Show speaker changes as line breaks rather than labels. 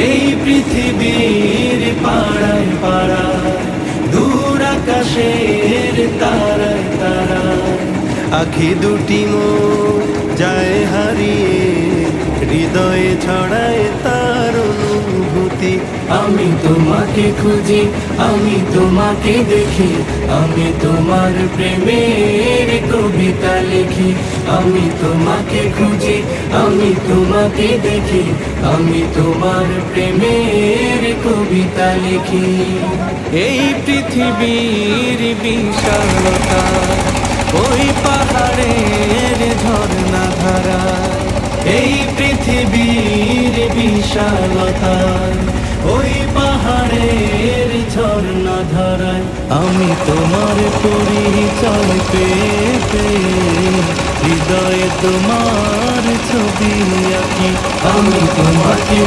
এই পৃথিবীর পাড়ায় পাড়ায়, দূর আকাশের তারায় তারায়, আখি দুটি মোর যায় হারিয়ে, হৃদয়ে ছড়ায় তার অনুভূতি। আমি তোমাকে খুঁজি, আমি তোমাকে দেখি, আমি তোমার প্রেমের কবিতা লিখি। আমি তোমাকে খুঁজি, আমি তোমাকে দেখি, আমি তোমার প্রেমের কবিতা লিখি। এই পৃথিবীর বিশালতা, ওই পাহাড়ের ঝর্ণা ধারা, এই পৃথিবীর বিশালতা, ওই পাহাড়ের ঝর্ণা ধারায়, আমি তোমার পরিচয় পেতে হৃদয়ে তোমার ছবি আঁকি। আমি তোমাকে